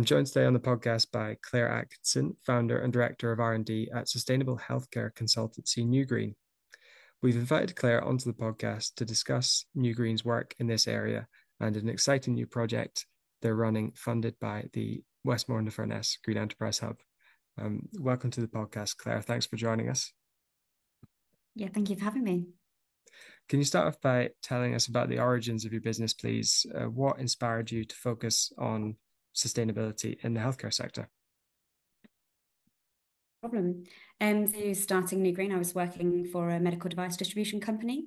I'm joined today on the podcast by Clare Atkinson, founder and director of R&D at sustainable healthcare consultancy NuGreen. We've invited Clare onto the podcast to discuss NuGreen's work in this area and an exciting new project they're running funded by the Westmorland Furness Green Enterprise Hub. Welcome to the podcast, Clare. Thanks for joining us. Yeah, thank you for having me. Can you start off by telling us about the origins of your business, please? What inspired you to focus on sustainability in the healthcare sector? Problem. So starting NuGreen, I was working for a medical device distribution company.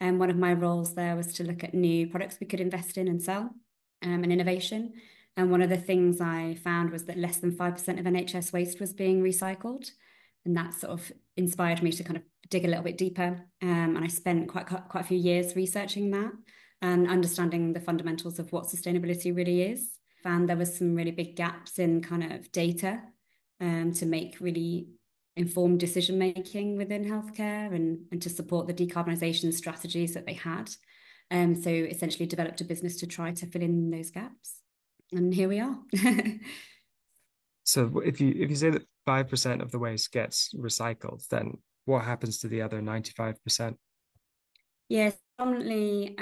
And one of my roles there was to look at new products we could invest in and sell, and innovation. And one of the things I found was that less than 5% of NHS waste was being recycled. And that sort of inspired me to kind of dig a little bit deeper. And I spent quite a few years researching that and understanding the fundamentals of what sustainability really is. Found there was some really big gaps in kind of data to make really informed decision making within healthcare and to support the decarbonisation strategies that they had. So essentially developed a business to try to fill in those gaps. And here we are. So if you say that 5% of the waste gets recycled, then what happens to the other 95%? Yes, predominantly,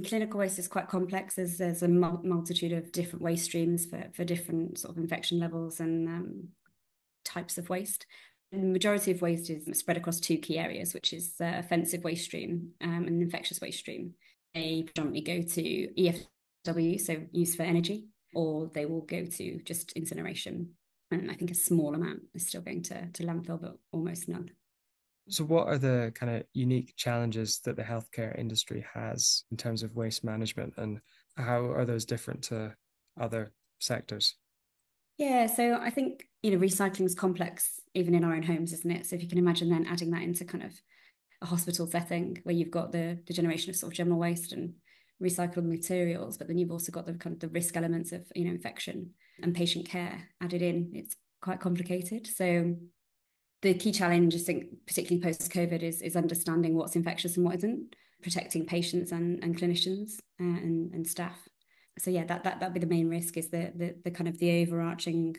clinical waste is quite complex. There's a multitude of different waste streams for different sort of infection levels and types of waste. And the majority of waste is spread across two key areas, which is offensive waste stream and infectious waste stream. They predominantly go to EFW, so use for energy, or they will go to just incineration. And I think a small amount is still going to landfill, but almost none. So what are the kind of unique challenges that the healthcare industry has in terms of waste management, and how are those different to other sectors? Yeah, so I think, recycling is complex even in our own homes, isn't it? So if you can imagine then adding that into kind of a hospital setting where you've got the generation of sort of general waste and recycled materials, but then you've also got the kind of the risk elements of, infection and patient care added in. It's quite complicated. So the key challenge, I think, particularly post-COVID, is understanding what's infectious and what isn't, protecting patients and clinicians and staff. So yeah, that'd be the main risk, is the kind of the overarching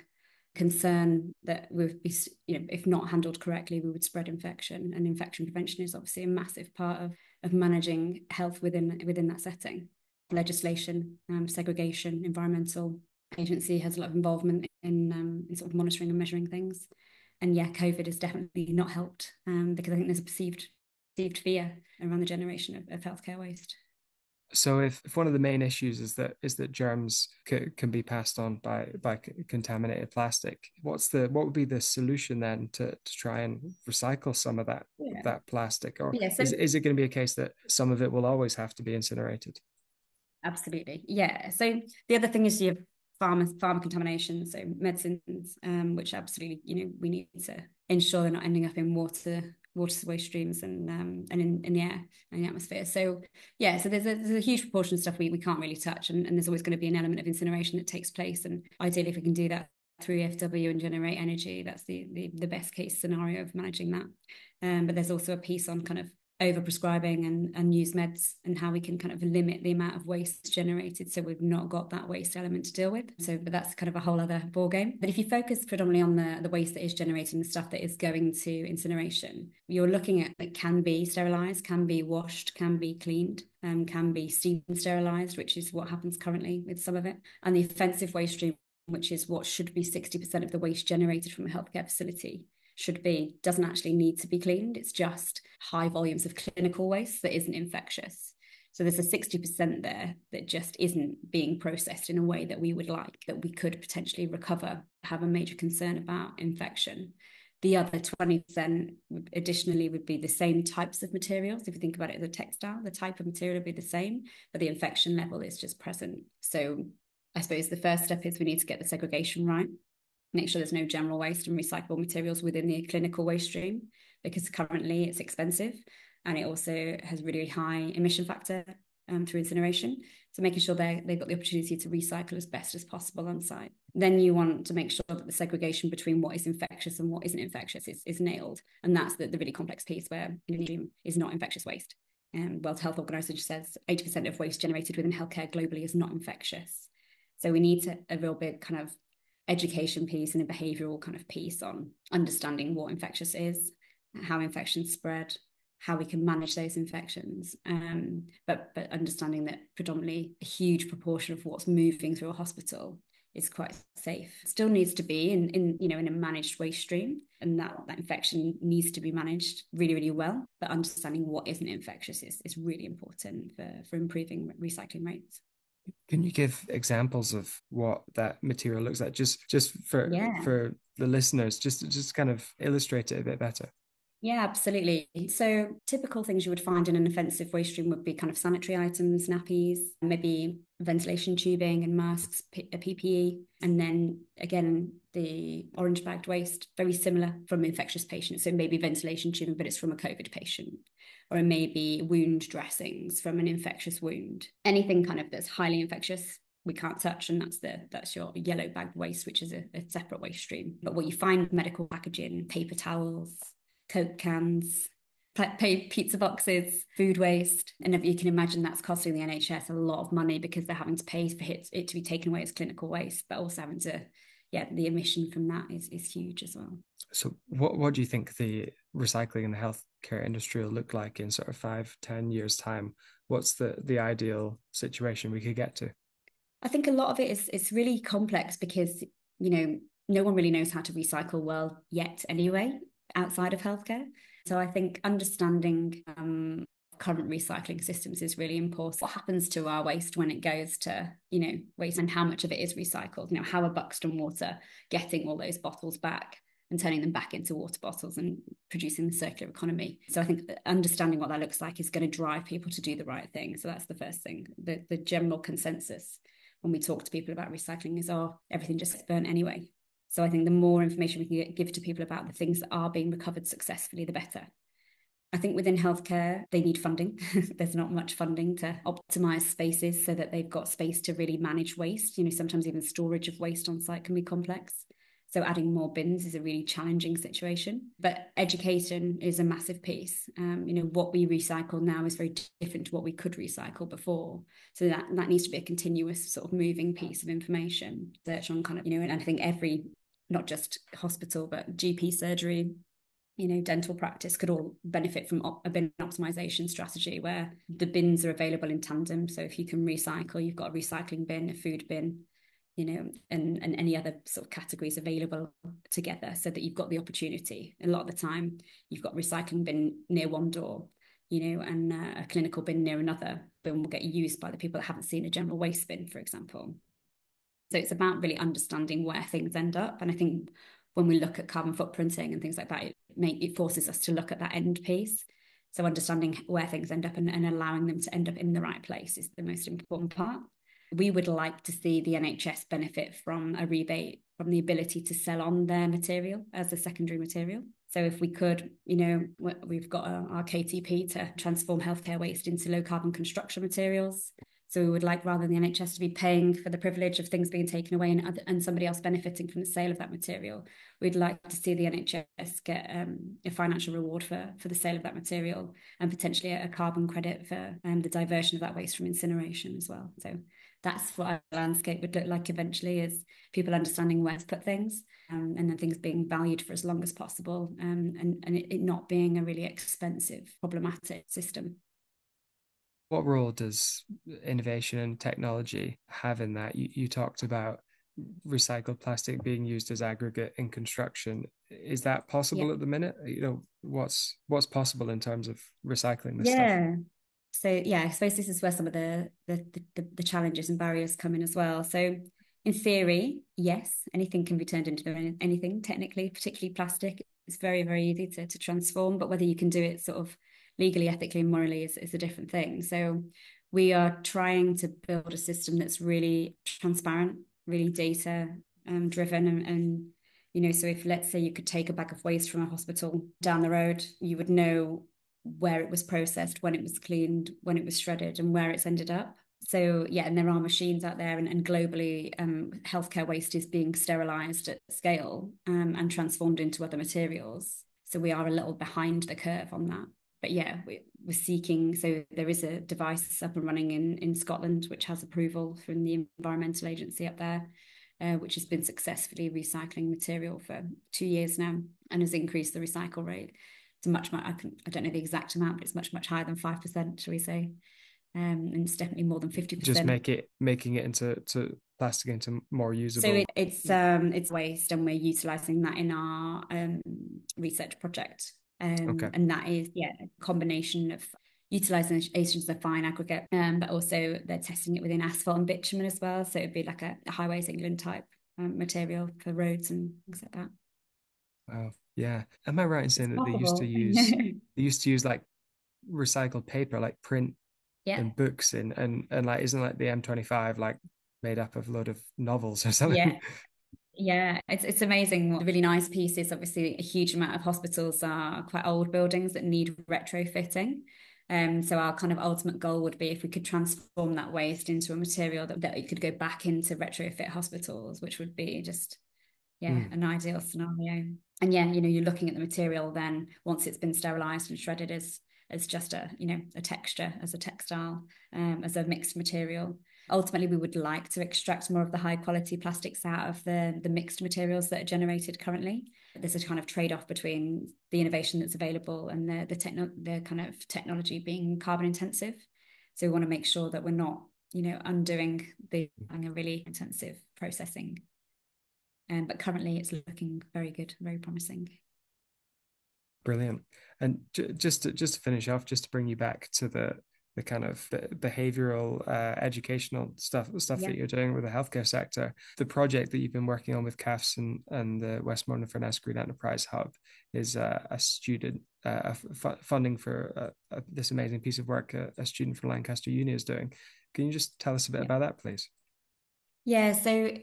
concern that would be, if not handled correctly, we would spread infection, and infection prevention is obviously a massive part of managing health within that setting. Legislation, segregation, environmental agency has a lot of involvement in sort of monitoring and measuring things. And yeah, COVID has definitely not helped because I think there's a perceived fear around the generation of healthcare waste. So if one of the main issues is that germs can be passed on by contaminated plastic, what would be the solution then to try and recycle some of that plastic? Or Yeah, so is it going to be a case that some of it will always have to be incinerated? absolutely. Yeah. So the other thing is you have pharma contamination, so medicines, which absolutely, we need to ensure they're not ending up in water waste streams and in the air and the atmosphere. So yeah, so there's a huge proportion of stuff we can't really touch, and there's always going to be an element of incineration that takes place. And ideally, if we can do that through EFW and generate energy, that's the best case scenario of managing that. But there's also a piece on kind of over-prescribing and use meds and how we can kind of limit the amount of waste generated, so we've not got that waste element to deal with. So, but that's kind of a whole other ball game. But if you focus predominantly on the waste that is generated and the stuff that is going to incineration, you're looking at that can be sterilised, can be washed, can be cleaned, can be steam sterilised, which is what happens currently with some of it. And the offensive waste stream, which is what should be 60% of the waste generated from a healthcare facility, doesn't actually need to be cleaned. It's just high volumes of clinical waste that isn't infectious. So there's a 60% there that just isn't being processed in a way that we would like, that we could potentially recover, have a major concern about infection. The other 20% additionally would be the same types of materials. If you think about it as a textile, the type of material would be the same, but the infection level is just present. So I suppose the first step is we need to get the segregation right. Make sure there's no general waste and recyclable materials within the clinical waste stream, because currently it's expensive and it also has really high emission factor through incineration. So making sure they've got the opportunity to recycle as best as possible on site. Then you want to make sure that the segregation between what is infectious and what isn't infectious is nailed. And that's the really complex piece where is not infectious waste. World Health Organization says 80% of waste generated within healthcare globally is not infectious. So we need a real big kind of education piece and a behavioural kind of piece on understanding what infectious is, how infections spread, how we can manage those infections, but understanding that predominantly a huge proportion of what's moving through a hospital is quite safe. Still needs to be in a managed waste stream, and that infection needs to be managed really, really well. But understanding what isn't infectious is really important for improving recycling rates. Can you give examples of what that material looks like, just Yeah. for the listeners, just kind of illustrate it a bit better? Yeah, absolutely. So typical things you would find in an offensive waste stream would be kind of sanitary items, nappies, maybe ventilation tubing and masks, PPE. And then again, the orange bagged waste, very similar from infectious patients. So maybe ventilation tubing, but it's from a COVID patient. Or it may be wound dressings from an infectious wound. Anything kind of that's highly infectious, we can't touch, and that's your yellow bagged waste, which is a separate waste stream. But what you find, medical packaging, paper towels, Coke cans, pizza boxes, food waste. And if you can imagine, that's costing the NHS a lot of money because they're having to pay for it to be taken away as clinical waste, but also having to, the emission from that is huge as well. So what do you think the recycling in the healthcare industry will look like in sort of 5-10 years time? What's the ideal situation we could get to? I think a lot of it is really complex because, no one really knows how to recycle well yet anyway, outside of healthcare. So I think understanding current recycling systems is really important. What happens to our waste when it goes to, waste, and how much of it is recycled? How are Buxton Water getting all those bottles back and turning them back into water bottles and producing the circular economy? So I think understanding what that looks like is going to drive people to do the right thing. So that's the first thing. The general consensus when we talk to people about recycling is, everything just gets burnt anyway. So I think the more information we can give to people about the things that are being recovered successfully, the better. I think within healthcare, they need funding. There's not much funding to optimize spaces so that they've got space to really manage waste. Sometimes even storage of waste on site can be complex. So adding more bins is a really challenging situation. But education is a massive piece. What we recycle now is very different to what we could recycle before. So that needs to be a continuous sort of moving piece of information. Search on kind of, and I think every, not just hospital, but GP surgery, dental practice could all benefit from a bin optimization strategy where the bins are available in tandem. So if you can recycle, you've got a recycling bin, a food bin, and any other sort of categories available together so that you've got the opportunity. A lot of the time, you've got a recycling bin near one door, and a clinical bin near another. Bin will get used by the people that haven't seen a general waste bin, for example. So it's about really understanding where things end up. And I think when we look at carbon footprinting and things like that, it forces us to look at that end piece. So understanding where things end up and allowing them to end up in the right place is the most important part. We would like to see the NHS benefit from a rebate, from the ability to sell on their material as a secondary material. So if we could, we've got our KTP to transform healthcare waste into low carbon construction materials. So we would like, rather than the NHS to be paying for the privilege of things being taken away and somebody else benefiting from the sale of that material, we'd like to see the NHS get a financial reward for the sale of that material and potentially a carbon credit for the diversion of that waste from incineration as well. So that's what our landscape would look like eventually, is people understanding where to put things, and then things being valued for as long as possible, and it not being a really expensive, problematic system. What role does innovation and technology have in that? You talked about recycled plastic being used as aggregate in construction. Is that Yeah. possible at the minute? What's possible in terms of recycling this stuff? Yeah. So yeah, I suppose this is where some of the challenges and barriers come in as well. So in theory, yes, anything can be turned into anything technically, particularly plastic. It's very, very easy to transform, but whether you can do it sort of legally, ethically, and morally is a different thing. So we are trying to build a system that's really transparent, really data driven, and so if, let's say, you could take a bag of waste from a hospital down the road, you would know where it was processed, when it was cleaned, when it was shredded, and where it's ended up. So yeah, and there are machines out there, and globally, healthcare waste is being sterilised at scale and transformed into other materials. So we are a little behind the curve on that. But yeah, we're we're seeking, so there is a device up and running in Scotland, which has approval from the environmental agency up there, which has been successfully recycling material for 2 years now and has increased the recycle rate to much, I don't know the exact amount, but it's much, much higher than 5%, shall we say. And it's definitely more than 50%. Just making it into plastic into more usable. So it's waste, and we're utilising that in our research project. Okay. And that is a combination of utilisations of fine aggregate, but also they're testing it within asphalt and bitumen as well. So it'd be like a Highways England type material for roads and things like that. Wow. Yeah. Am I right in saying It's that possible. they used to use like recycled paper, like print Yeah. and books in, and like isn't like the M25 like made up of a load of novels or Yeah. something? Yeah, it's amazing. The really nice piece is obviously a huge amount of hospitals are quite old buildings that need retrofitting. So our kind of ultimate goal would be if we could transform that waste into a material that it could go back into retrofit hospitals, which would be just Mm. an ideal scenario. And you're looking at the material then once it's been sterilized and shredded as just a texture, as a textile, as a mixed material. Ultimately, we would like to extract more of the high quality plastics out of the mixed materials that are generated currently. There's a kind of trade-off between the innovation that's available and the kind of technology being carbon intensive. So we want to make sure that we're not, undoing having a really intensive processing. But currently it's looking very good, very promising. Brilliant. And just to finish off, just to bring you back to the kind of behavioral educational stuff Yeah. that you're doing with the healthcare sector, the project that you've been working on with CAFS and the Westmorland Furness Green Enterprise Hub is a student funding for this amazing piece of work a student from Lancaster Uni is doing. Can you just tell us a bit Yeah. about that, please? Yeah. So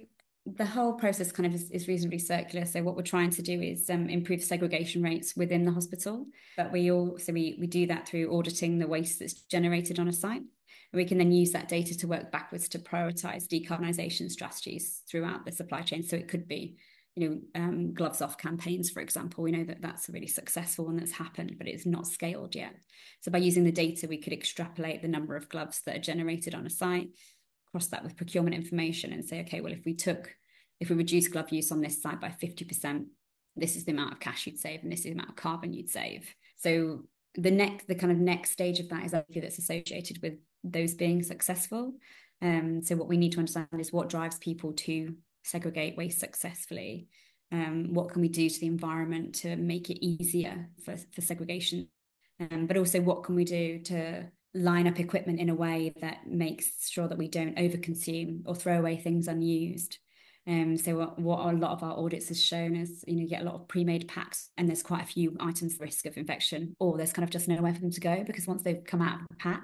the whole process kind of is reasonably circular. So what we're trying to do is improve segregation rates within the hospital, but we do that through auditing the waste that's generated on a site. And we can then use that data to work backwards to prioritise decarbonisation strategies throughout the supply chain. So it could be, gloves off campaigns, for example. We know that that's a really successful one that's happened, but it's not scaled yet. So by using the data, we could extrapolate the number of gloves that are generated on a site, cross that with procurement information and say, okay, well, if we reduce glove use on this site by 50%, this is the amount of cash you'd save and this is the amount of carbon you'd save. So the kind of next stage of that is that's associated with those being successful. So what we need to understand is what drives people to segregate waste successfully. What can we do to the environment to make it easier for segregation? But also what can we do to line up equipment in a way that makes sure that we don't overconsume or throw away things unused. So what a lot of our audits has shown is, you get a lot of pre-made packs and there's quite a few items at risk of infection, or there's kind of just nowhere for them to go because once they've come out of the pack,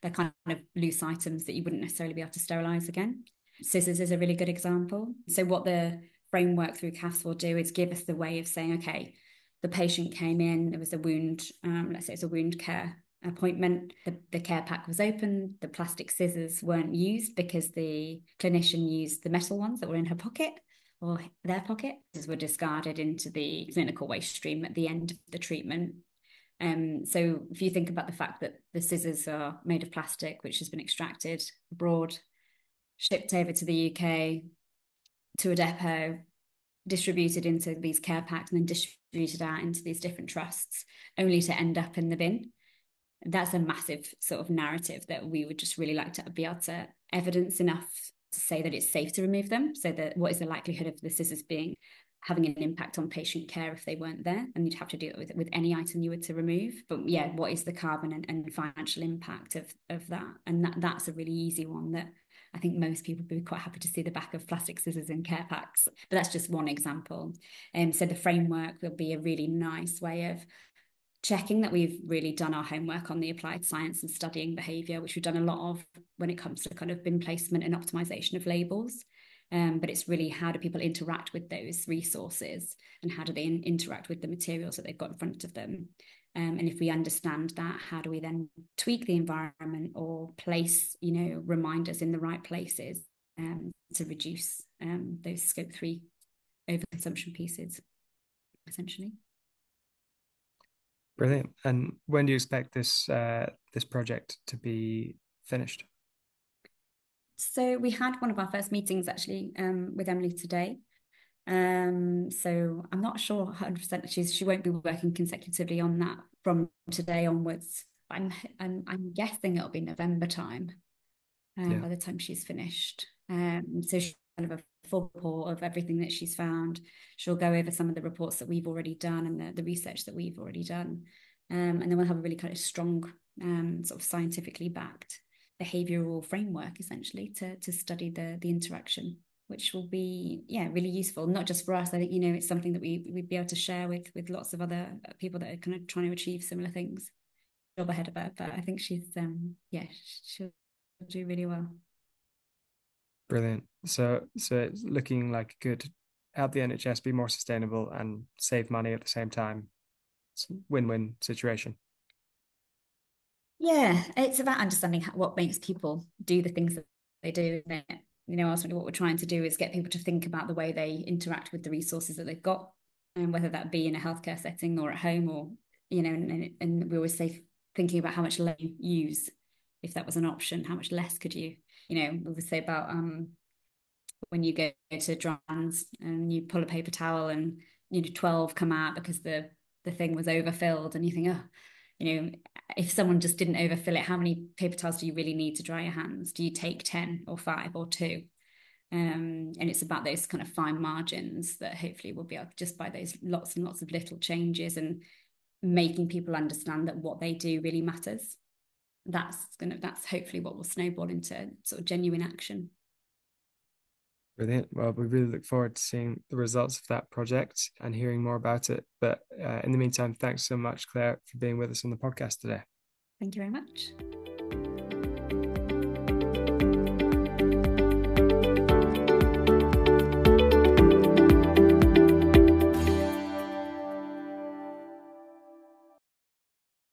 they're kind of loose items that you wouldn't necessarily be able to sterilize again. Scissors is a really good example. So what the framework through CAFS will do is give us the way of saying, okay, the patient came in, there was a wound, let's say it's a wound care appointment, the care pack was open, the plastic scissors weren't used because the clinician used the metal ones that were in her pocket or their pocket. These were discarded into the clinical waste stream at the end of the treatment. So if you think about the fact that the scissors are made of plastic, which has been extracted abroad, shipped over to the UK, to a depot, distributed into these care packs and then distributed out into these different trusts, only to end up in the bin. That's a massive sort of narrative that we would just really like to be able to evidence enough to say that it's safe to remove them. So that what is the likelihood of the scissors having an impact on patient care if they weren't there? And you'd have to do it with any item you were to remove. But what is the carbon and financial impact of that? And that's a really easy one that I think most people would be quite happy to see the back of plastic scissors in care packs. But that's just one example. So the framework will be a really nice way of checking that we've really done our homework on the applied science and studying behaviour, which we've done a lot of when it comes to kind of bin placement and optimization of labels. But it's really how do people interact with those resources and how do they interact with the materials that they've got in front of them. And if we understand that, how do we then tweak the environment or place, reminders in the right places to reduce those scope 3 overconsumption pieces, essentially. Brilliant. And when do you expect this project to be finished? So we had one of our first meetings actually with Emily today. So I'm not sure 100%. She won't be working consecutively on that from today onwards. I'm guessing it'll be November time Yeah. by the time she's finished. So she's kind of a full report of everything that she's found. She'll go over some of the reports that we've already done and the research that we've already done. And then we'll have a really kind of strong, sort of scientifically backed behavioral framework essentially to study the interaction, which will be really useful, not just for us. I think it's something that we'd be able to share with lots of other people that are kind of trying to achieve similar things. Job ahead of her, but I think she'll do really well. Brilliant. So it's looking like it could help the NHS be more sustainable and save money at the same time. It's a win-win situation. Yeah, it's about understanding what makes people do the things that they do. Isn't it? Ultimately, what we're trying to do is get people to think about the way they interact with the resources that they've got, and whether that be in a healthcare setting or at home, or and we always say thinking about how much less you use, if that was an option, how much less could you, we would say about when you go to drans and you pull a paper towel and 12 come out because the thing was overfilled, and you think, oh, if someone just didn't overfill it, how many paper towels do you really need to dry your hands? Do you take 10 or 5 or 2? And it's about those kind of fine margins that hopefully we'll be able, just by those lots and lots of little changes and making people understand that what they do really matters. That's hopefully what will snowball into sort of genuine action. Brilliant. Well, we really look forward to seeing the results of that project and hearing more about it. But in the meantime, thanks so much, Claire, for being with us on the podcast today. Thank you very much.